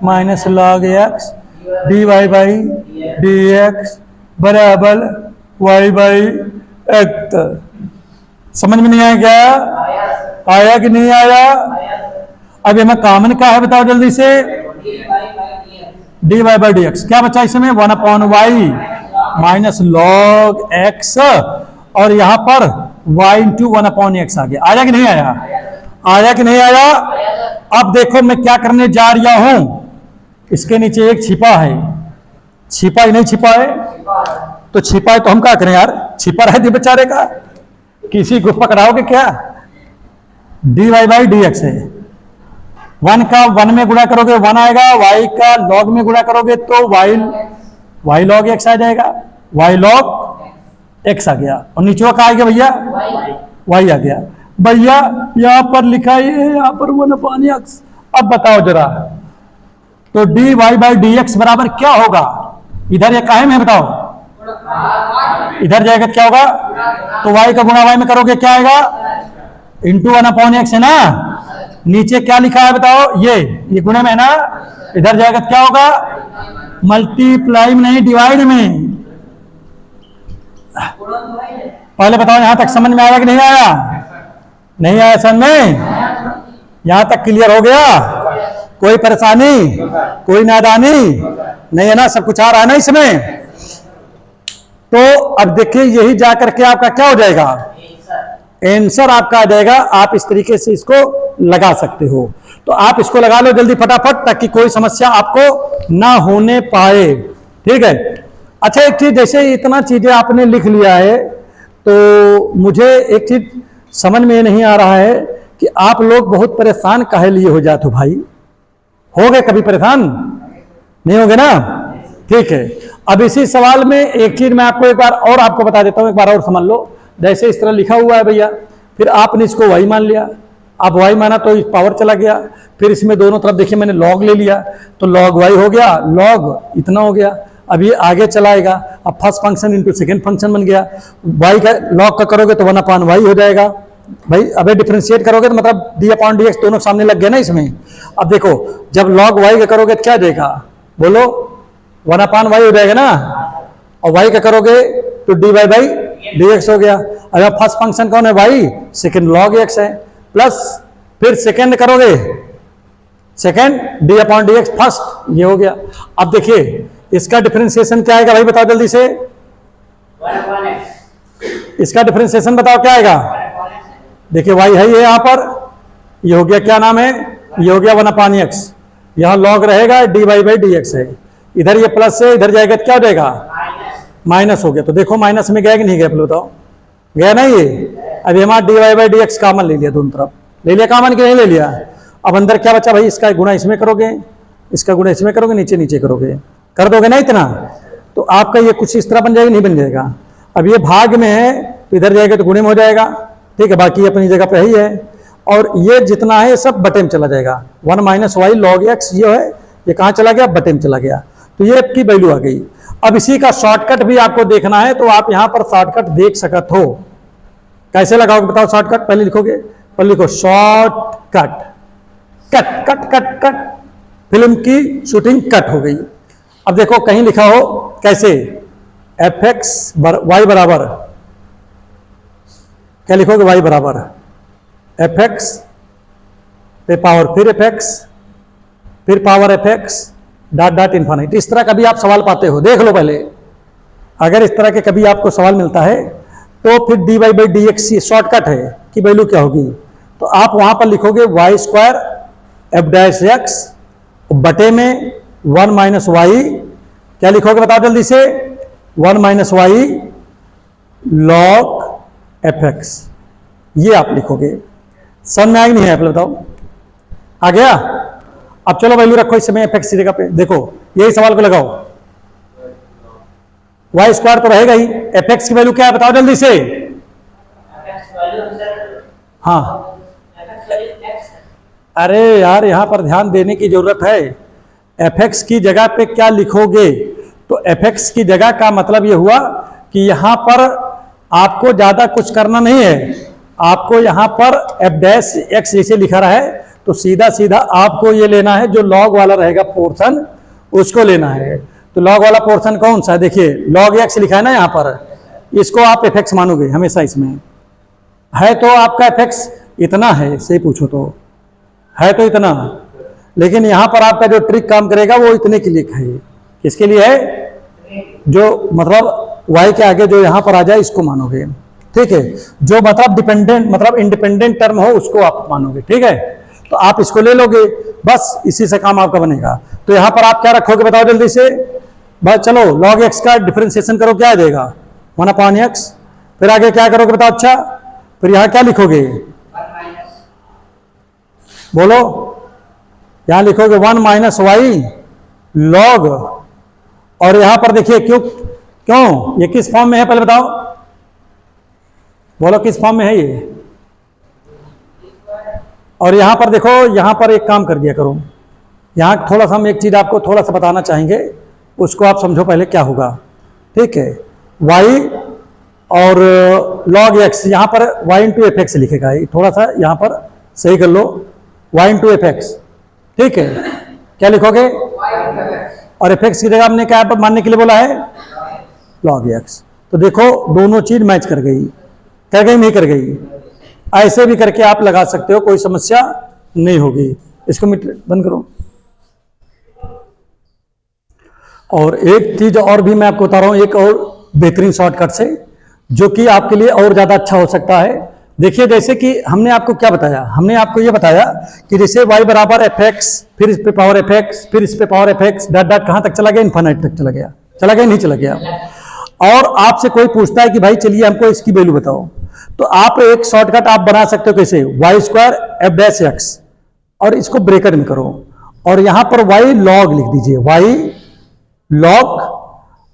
minus log x dy by dx बराबर y by x। समझ में नहीं आया क्या? आया कि नहीं आया? अब हमें कॉमन क्या है बताओ जल्दी से? dy by dx। क्या बचा इसमें? 1/y माइनस log x, और यहां पर y इंटू 1/x आ गया। आया कि नहीं आया? आया कि नहीं आया? अब देखो मैं क्या करने जा रहा हूं, इसके नीचे एक छिपा है, छिपा ही नहीं छिपा है तो छिपा है तो हम क्या करें यार? छिपा रहे बेचारे का, किसी को पकड़ाओगे क्या? dy by dx है, 1 का 1 में गुणा करोगे 1 आएगा, y का log में गुणा करोगे तो y log x आ जाएगा, y log x आ गया। और नीचे का आ गया भैया? y आ गया भैया। यहां पर लिखा है यहां पर 1/x। अब बताओ जरा, तो dy by dx बराबर क्या होगा? इधर ये कायम है बताओ, इधर जाएगा क्या होगा? तो y का गुणा y में करोगे क्या आएगा? इंटू 1/x है ना। नीचे क्या लिखा है बताओ? ये गुणे में है ना, इधर जाएगा क्या होगा? मल्टीप्लाई में नहीं, डिवाइड में। पहले बताओ यहां तक समझ में आया कि नहीं आया? नहीं आया समझ में? यहां तक क्लियर हो गया? कोई परेशानी, कोई नादानी नहीं है ना? सब कुछ आ रहा है ना इसमें? तो अब देखिए यही जाकर के आपका क्या हो जाएगा? आंसर आपका आ जाएगा। आप इस तरीके से इसको लगा सकते हो। तो आप इसको लगा लो जल्दी फटाफट, ताकि कोई समस्या आपको ना होने पाए। ठीक है। अच्छा, एक चीज, जैसे इतना चीजें आपने लिख लिया है, तो मुझे एक चीज समझ में नहीं आ रहा है कि आप लोग बहुत परेशान काहे लिए हो जाते हो भाई? हो गए कभी परेशान? नहीं होगे ना? ठीक है। अब इसी सवाल में एक चीज मैं आपको एक बार और आपको बता देता हूं, एक बार और समझ लो। जैसे इस तरह लिखा हुआ है भैया, फिर आपने इसको y मान लिया। अब y माना तो पावर चला गया। फिर इसमें दोनों तरफ देखिए मैंने log ले लिया, तो log y हो गया, log इतना हो गया। अब ये आगे चलाएगा। अब first function into second function बन गया। y का log का करोगे तो 1/y हो जाएगा भाई। अब डिफरेंशिएट करोगे तो मतलब d/dx दोनों सामने लग गए ना इसमें। अब देखो, जब log y का करोगे तो क्या देगा? बोलो, 1/y हो जाएगा ना। और y का करोगे तो dy/dx हो गया। अब फर्स्ट फंक्शन कौन है? y, सेकेंड log x है, प्लस फिर सेकेंड करोगे, सेकेंड d/dx फर्स्ट, ये हो गया। अब देखिए इसका डिफरेंशिएशन क्या आएगा भाई? बताओ जल्दी से। इसका डिफरेंशिएशन बताओ क्या आएगा? देखिए y है ये यहां पर, ये हो गया, क्या नाम है? ये हो गया 1/x। यहां log रहेगा, dy/dx है। इधर ये प्लस है, इधर जाएगा तो क्या हो जाएगा? माइनस हो गया। तो देखो माइनस में गया कि नहीं गया? पहले बताओ, गया ना ये? अब हमारा dy/dx कॉमन ले लिया, दोनों तरफ ले लिया कॉमन, कि नहीं ले लिया? अब अंदर क्या बचा भाई? इसका गुणा इसमें करोगे, इसका गुणा इसमें करोगे, नीचे नीचे करोगे, कर दोगे ना इतना, तो आपका ये कुछ इस तरह बन जाएगा, नहीं बन जाएगा? अब ये भाग में है तो इधर जाएगा तो गुणे में हो जाएगा। ठीक है, बाकी अपनी जगह पे ही है। और ये जितना है सब बटे में चला जाएगा। 1 - y log x ये है, ये कहाँ चला गया? बटे में चला गया। तो ये आपकी वैल्यू आ गई। अब इसी का शॉर्टकट भी आपको देखना है, तो आप यहां पर शॉर्टकट देख सकते हो। कैसे लगाओगे बताओ शॉर्टकट? पहले लिखोगे, पहले लिखो shortcut, cut cut cut cut, film की शूटिंग कट हो गई। अब देखो कहीं लिखा हो कैसे? fx y बराबर, क्या लिखोगे? y बराबर fx पे पावर, फिर fx, फिर power fx dot dot infinite. इस तरह का भी आप सवाल पाते हो, देख लो पहले। अगर इस तरह के कभी आपको सवाल मिलता है तो फिर dy/dx ये शॉर्टकट है कि वैल्यू क्या होगी, तो आप वहां पर लिखोगे y² f' बटे में 1 - y, क्या लिखोगे बताओ जल्दी से? 1 - y log fx, ये आप लिखोगे। समझ में आएगी नहीं है? पहले बताओ, आ गया? अब चलो वैल्यू रखो इस समय fx की जगह पे। देखो यही सवाल को लगाओ, y² तो रहेगा ही, fx की वैल्यू क्या है बताओ जल्दी से? हाँ, अरे यार यहां पर ध्यान देने की जरूरत है। fx की जगह पे क्या लिखोगे? तो fx की जगह का मतलब यह हुआ कि यहां पर आपको ज्यादा कुछ करना नहीं है। आपको यहां पर f' जैसे लिखा रहा है, तो सीधा सीधा आपको ये लेना है, जो लॉग वाला रहेगा पोर्शन उसको लेना है। तो लॉग वाला पोर्शन कौन सा है? देखिए log x लिखा है ना यहां पर, इसको आप fx मानोगे हमेशा। इसमें है तो आपका fx इतना है, सही पूछो तो है तो इतना, लेकिन यहां पर आपका जो ट्रिक काम करेगा वो इतने के लिए है। किसके लिए है? जो मतलब y के आगे जो यहां पर आ जाए इसको मानोगे। ठीक है, जो मतलब डिपेंडेंट मतलब इंडिपेंडेंट टर्म हो उसको आप मानोगे। ठीक है, तो आप इसको ले लोगे, बस इसी से काम आपका बनेगा। तो यहां पर आप क्या रखोगे बताओ जल्दी से? बस चलो log x का डिफरेंशिएशन करो, क्या आ जाएगा? 1/x। फिर आगे क्या करोगे बताओ? अच्छा, फिर यहां क्या लिखोगे? बोलो, यहां लिखोगे 1 - y log, और यहां पर देखिए क्यों ये किस फॉर्म में है? पहले बताओ, बोलो किस फॉर्म में है ये? और यहां पर देखो, यहां पर एक काम कर दिया करो, यहां थोड़ा सा हम एक चीज आपको थोड़ा सा बताना चाहेंगे, उसको आप समझो पहले क्या होगा। ठीक है, y और log x, यहां पर y × fx लिखेगा, थोड़ा सा यहां पर सही कर लो, y × fx। ठीक है, क्या लिखोगे? और fx की जगह हमने क्या मानने के लिए बोला है? log x। तो देखो दोनों चीज मैच कर गई, नहीं कर गई? ऐसे भी करके आप लगा सकते हो, कोई समस्या नहीं होगी। इसको बंद करो। और एक चीज और भी मैं आपको बता रहा हूं, एक और बेहतरीन शॉर्टकट से, जो कि आपके लिए और ज्यादा अच्छा हो सकता है। देखिए, जैसे कि हमने आपको क्या बताया, हमने आपको ये बताया कि जैसे y बराबर एफ एक्स, फिर इस पे पावर एफ एक्स, फिर इस पे power F x, dot dot कहां तक चला गया, इन्फिनिट तक चला गया, नहीं चला गया। और आपसे कोई पूछता है कि भाई चलिए हमको इसकी वैल्यू बताओ, तो आप एक शॉर्टकट आप बना सकते हो। कैसे? Y square f dash x, और इसको ब्रैकेट में करो, और यहां पर वाई लॉग लिख दीजिए, वाई लॉग,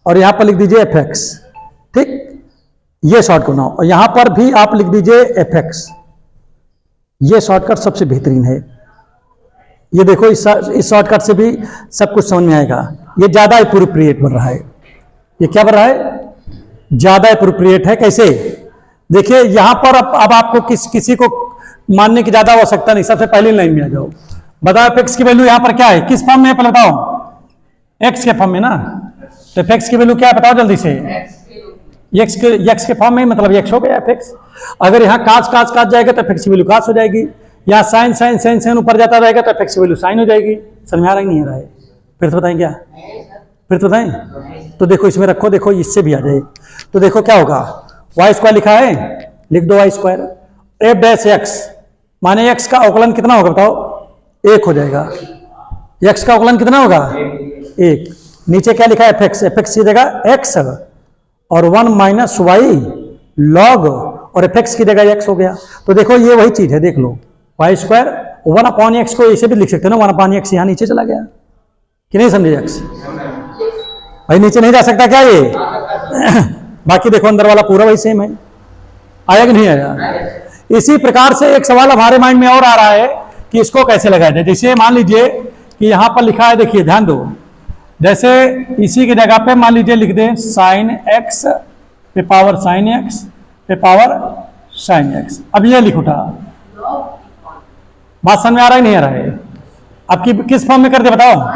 और यहां पर लिख दीजिए एफ एक्स। ठीक, ये शॉर्टकट बनाओ, और यहां पर भी आप लिख दीजिए एफ एक्स। ये शॉर्टकट सबसे बेहतरीन है। ये देखो, इस शॉर्टकट से भी सब कुछ समझ में आएगा। ये ज्यादा एप्रोप्रिएट बन रहा है। ये क्या बन रहा है? ज्यादा एप्रोप्रिएट है। कैसे? देखिए, यहां पर अब आपको किसी को मानने की ज्यादा आवश्यकता नहीं। सबसे पहली लाइन में आ जाओ, बताओ एफ एक्स की वैल्यू यहां पर क्या है, किस फॉर्म में है, पहले बताओ। एक्स के फॉर्म में ना, तो एफ एक्स की वैल्यू क्या है बताओ जल्दी से। एक्स के फॉर्म में, मतलब एक्स हो गया एफ एक्स। अगर यहाँ काच जाएगा तो एफ एक्स की वैल्यू काच हो जाएगी। यहाँ साइन साइन साइन साइन ऊपर जाता रहेगा तो एफ एक्स की वैल्यू साइन हो जाएगी। समझ में आ रहा है नहीं आ रहा है? फिर तो बताएं क्या, फिर तो बताएं। तो देखो इसमें रखो, देखो इससे भी आ जाए। तो देखो क्या होगा, वाई स्क्वायर लिखा है, लिख दो y square f dash x, माने एक्स का अवकलन कितना होगा बताओ, 1 हो जाएगा। एक्स का अवकलन कितना होगा, 1। नीचे क्या लिखा है, एफ एक्स की जगह एक्स, और 1 माइनस वाई लॉग, और एफ एक्स की जगह एक्स हो गया। तो देखो ये वही चीज है, देख लो, वाई स्क्वायर 1 अपॉन एक्स को ऐसे भी लिख सकते हो ना, 1 अपॉन एक्स यहाँ नीचे चला गया कि नहीं समझे? एक्स भाई नीचे नहीं जा सकता क्या ये? बाकी देखो अंदर वाला पूरा वही सेम है। आया कि नहीं आया? इसी प्रकार से एक सवाल हमारे माइंड में और आ रहा है कि इसको कैसे लगाया जाए। जैसे मान लीजिए कि यहां पर लिखा है, देखिए ध्यान दो, जैसे इसी की जगह पे मान लीजिए लिख दें साइन एक्स पे पावर साइन एक्स पे पावर साइन एक्स। अब ये लिख उठा, बात समझ में आ रहा है नहीं आ रहा है? अब किस फॉर्म में कर दिया बताओ?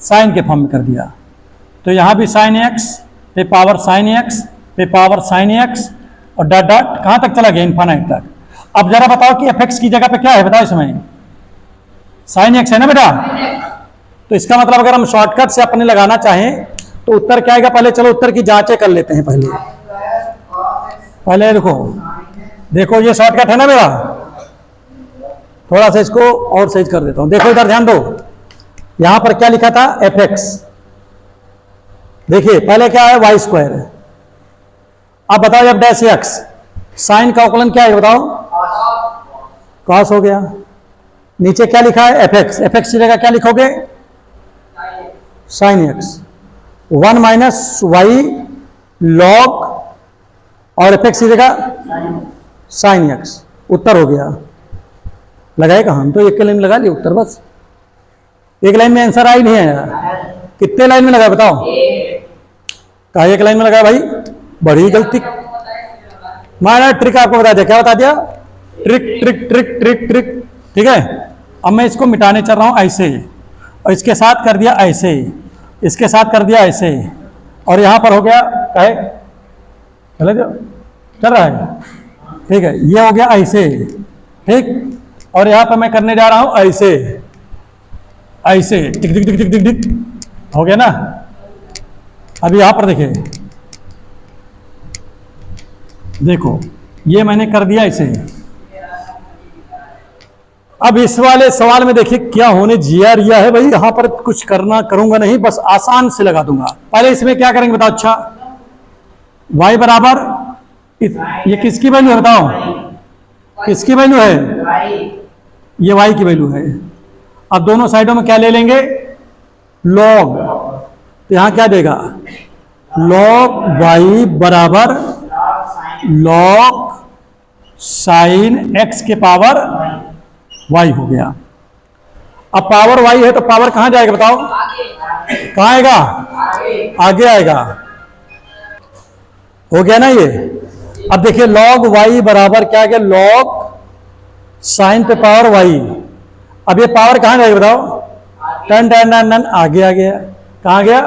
साइन के फॉर्म में कर दिया। तो यहां भी साइन एक्स पे पावर साइन एक्स पे पावर साइन एक्स, और डॉट डॉट कहां तक चला गया, इन्फिनिट तक। अब जरा बताओ कि एफ एक्स की जगह पे क्या है बताओ, इसमें साइन एक्स है ना बेटा। तो इसका मतलब अगर हम शॉर्टकट से अपने लगाना चाहें तो उत्तर क्या आएगा, पहले चलो उत्तर की जांचें कर लेते हैं। पहले देखो ये शॉर्टकट है ना मेरा, थोड़ा सा इसको और सही कर देता हूं। देखो इधर ध्यान दो, यहां पर क्या लिखा था, एफ एक्स। देखिए पहले क्या है, वाई स्क्वायर। अब बताओ एफ डैश एक्स, साइन का अवकलन क्या है बताओ, कॉस हो गया। नीचे क्या लिखा है, एफ एक्स। एफ एक्स की जगह क्या लिखोगे, sine x. 1 minus y log, और एफ एक्स की जगह साइन एक्स। उत्तर हो गया। लगाए कहां, हम तो एक लाइन में लगा लिया उत्तर, बस एक लाइन में आंसर आई नहीं आया। कितने लाइन में लगा बताओ, कहा एक लाइन में लगा भाई, बड़ी गलती। माना ट्रिक आपको बता दिया, क्या बता दिया, trick trick trick trick trick. ठीक है, अब मैं इसको मिटाने चल रहा हूं ऐसे, और इसके साथ कर दिया ऐसे, इसके साथ कर दिया ऐसे, और यहां पर हो गया कहे चले जाओ, चल रहा है। ठीक है, ये हो गया ऐसे, ठीक, और यहां पर मैं करने जा रहा हूं ऐसे ऐसे, टिक टिक टिक टिक टिक टिक, हो गया ना। अब यहां पर देखिए, देखो ये मैंने कर दिया ऐसे। अब इस वाले सवाल में देखिए क्या होने जिया रिया है भाई, यहां पर कुछ करूंगा नहीं, बस आसान से लगा दूंगा। पहले इसमें क्या करेंगे बताओ, अच्छा y बराबर, ये किसकी वैल्यू है बताओ, किसकी वैल्यू है, ये y की वैल्यू है। अब दोनों साइडों में क्या ले लेंगे, log, तो यहां क्या देगा, log y बराबर log साइन x के पावर y हो गया। अब पावर y है तो पावर कहां जाएगा बताओ, कहां आएगा, आगे आएगा। हो गया ना ये। अब देखिए log y बराबर क्या आ गया, log साइन पे पावर y। अब ये पावर कहां जाएगा बताओ, टन टन टन टन, आगे आ गया। कहां गया,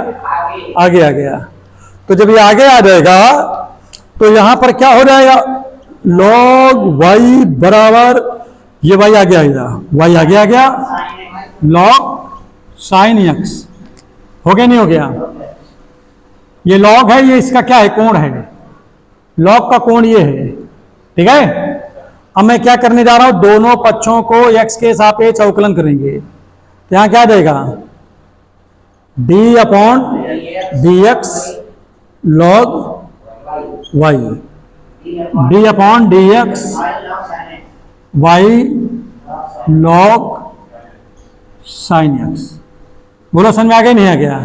आगे आ गया। तो जब ये आगे आ जाएगा तो यहां पर क्या हो जाएगा, log y बराबर ये y आ गया इधर, y आ गया लॉग साइन x, हो गया नहीं हो गया? ये लॉग है, ये इसका क्या है, कोण है, लॉग का कोण ये है, ठीक है। अब मैं क्या करने जा रहा हूं, दोनों पक्षों को x के सापेक्ष अवकलन करेंगे। यहां क्या देगा, d/dx log y, d/dx y log sin x। बोलो समझ में आ गया नहीं आ गया?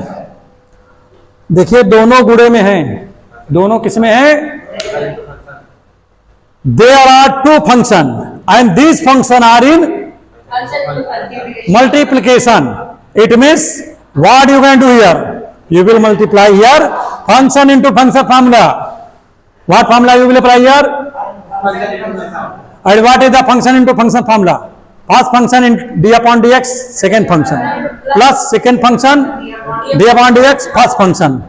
देखिए दोनों गुणे में हैं, दोनों किस में है? There are two function and these function are in multiplication. It means what you can do here? You will multiply here function into function formula. What formula you will apply here? And what is the function into function formula? First function in d/dx, second function plus second function d/dx, first function.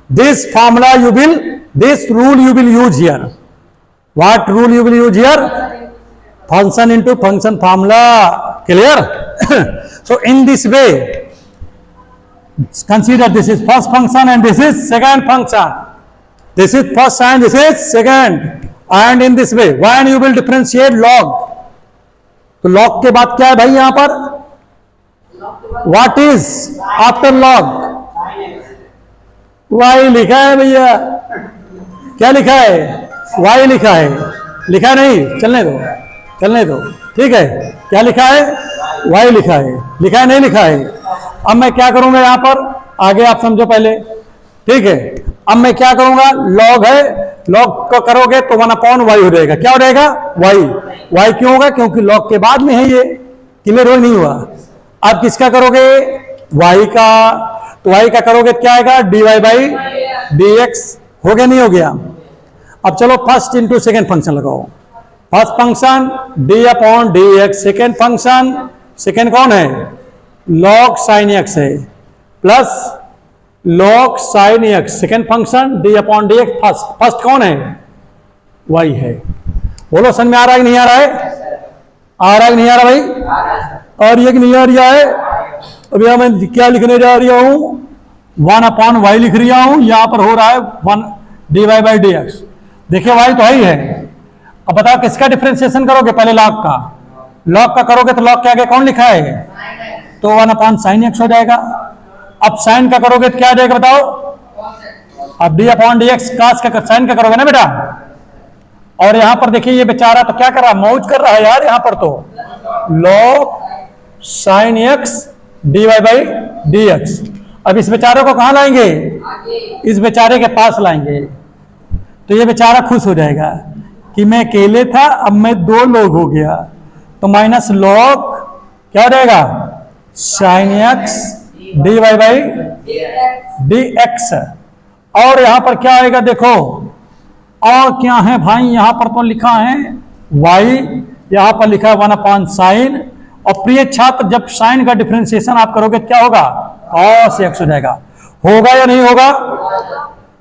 This formula you will, this rule you will use here. What rule you will use here? Function into function formula. Clear? So in this way, consider this is first function and this is second function. This is first and this is second. And in this way, when you will differentiate log, तो log के बाद क्या है भाई यहां पर? What is after log? y लिखा है भैया, क्या लिखा है? y लिखा है, लिखा नहीं, चलने दो चलने दो, ठीक है। क्या लिखा है? y लिखा है, लिखा है नहीं लिखा है? अब मैं क्या करूंगा यहां पर, आगे आप समझो पहले, ठीक है। अब मैं क्या करूंगा, log है, log को करोगे तो 1/y हो जाएगा, क्या हो जाएगा? y क्यों होगा? क्योंकि log के बाद में है ये, क्लियर हो नहीं हुआ? अब किसका करोगे? y का, तो y का करोगे क्या आएगा? dy/dx, हो गया नहीं हो गया? अब चलो फर्स्ट इंटू सेकेंड फंक्शन लगाओ। First function d/dx, second function, second कौन है? log sin x है, plus log sin x, second function d/dx, first कौन है? y है। बोलो समझ में आ रहा है कि नहीं आ रहा है? आ रहा है कि नहीं आ रहा भाई? और ये कि नहीं आ रहा है? अभी मैं क्या लिखने जा रहा हूं, 1/y लिख रहा हूं, यहां पर हो रहा है 1 dy/dx। देखिए y तो ही है। अब बताओ किसका डिफरेंशिएशन करोगे? पहले log का, log का करोगे तो log के आगे कौन लिखा है? तो 1/sin x हो जाएगा। अब sin का करोगे तो क्या आ जाएगा बताओ? अब d/dx cos का sin का करोगे ना बेटा। और यहां पर देखिए ये बेचारा तो क्या कर रहा है, मौज कर रहा है यार, यहां पर तो log sin x dy/dx। अब इस बेचारे को कहां लाएंगे? इस बेचारे के पास लाएंगे, तो ये बेचारा खुश हो जाएगा कि मैं अकेले था, अब मैं 2 लोग हो गया। तो माइनस log क्या हो जाएगा? sin x dy/dx। और यहां पर क्या आएगा देखो, और क्या है भाई, यहां पर तो लिखा है y, यहां पर लिखा है 1/sin। और प्रिय छात्र जब sin का डिफरेंशिएशन आप करोगे क्या होगा? cos x हो जाएगा। होगा या नहीं होगा?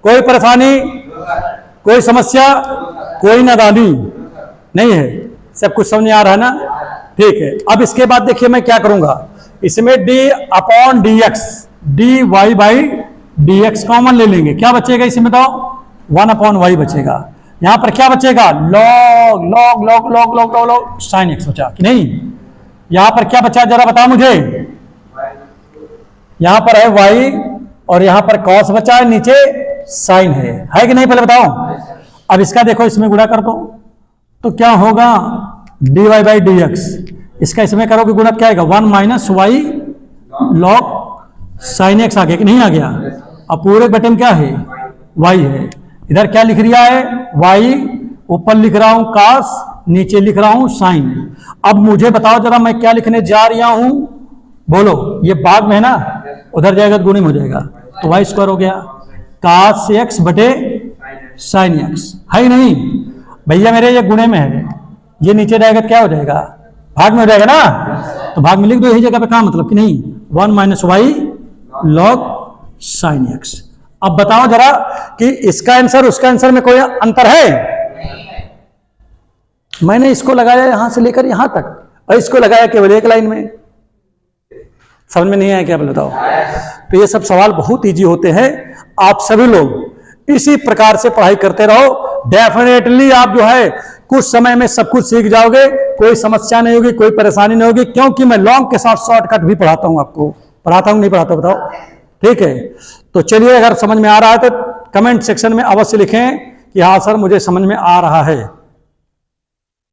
कोई परेशानी, कोई समस्या, कोई नादानी नहीं है? सब कुछ समझ आ रहा है ना? ठीक है। अब इसके बाद देखिए मैं क्या करूंगा, इसमें d/dx, dy/dx कॉमन ले लेंगे, क्या बचेगा इसमें बताओ? 1/y बचेगा। यहां पर क्या बचेगा? log sin x बचा कि नहीं? यहां पर क्या बचा जरा बताओ मुझे? यहां पर है y और यहां पर cos बचा है, नीचे sin है कि नहीं? पहले बताओ। अब इसका देखो, इसमें गुणा कर दो तो क्या होगा? dy/dx, इसका इसमें करोगे गुणा क्या आएगा? 1 - y log sin x आ गया कि नहीं आ गया? अब पूरे बटे में क्या है? y है। इधर क्या लिख रहा है? y, ऊपर लिख रहा हूं cos, नीचे लिख रहा हूं sin। अब मुझे बताओ जरा मैं क्या लिखने जा रहा हूं, बोलो। ये भाग में है ना, उधर जाएगा तो गुणे में हो जाएगा, तो y² हो गया cos x बटे sin x, है ही नहीं भैया मेरे? ये गुणे में है, ये नीचे जाएगा तो क्या हो जाएगा? भाग में हो जाएगा ना। तो भाग में लिख दो, यही जगह पे, क्या मतलब कि नहीं? 1 - y log sin x। अब बताओ जरा कि इसका आंसर उसका आंसर में कोई अंतर है? मैंने इसको लगाया यहां से लेकर यहां तक, और इसको लगाया केवल एक लाइन में। समझ में नहीं आया क्या, बताओ। तो ये सब सवाल बहुत इजी होते हैं। आप सभी लोग इसी प्रकार से पढ़ाई करते रहो, डेफिनेटली आप जो है कुछ समय में सब कुछ सीख जाओगे, कोई समस्या नहीं होगी, कोई परेशानी नहीं होगी, क्योंकि मैं लॉन्ग के साथ शॉर्टकट भी पढ़ाता हूं आपको। पढ़ाता हूं नहीं पढ़ाता, बताओ। ठीक है, तो चलिए, अगर समझ में आ रहा है तो कमेंट सेक्शन में अवश्य लिखें कि हाँ सर मुझे समझ में आ रहा है।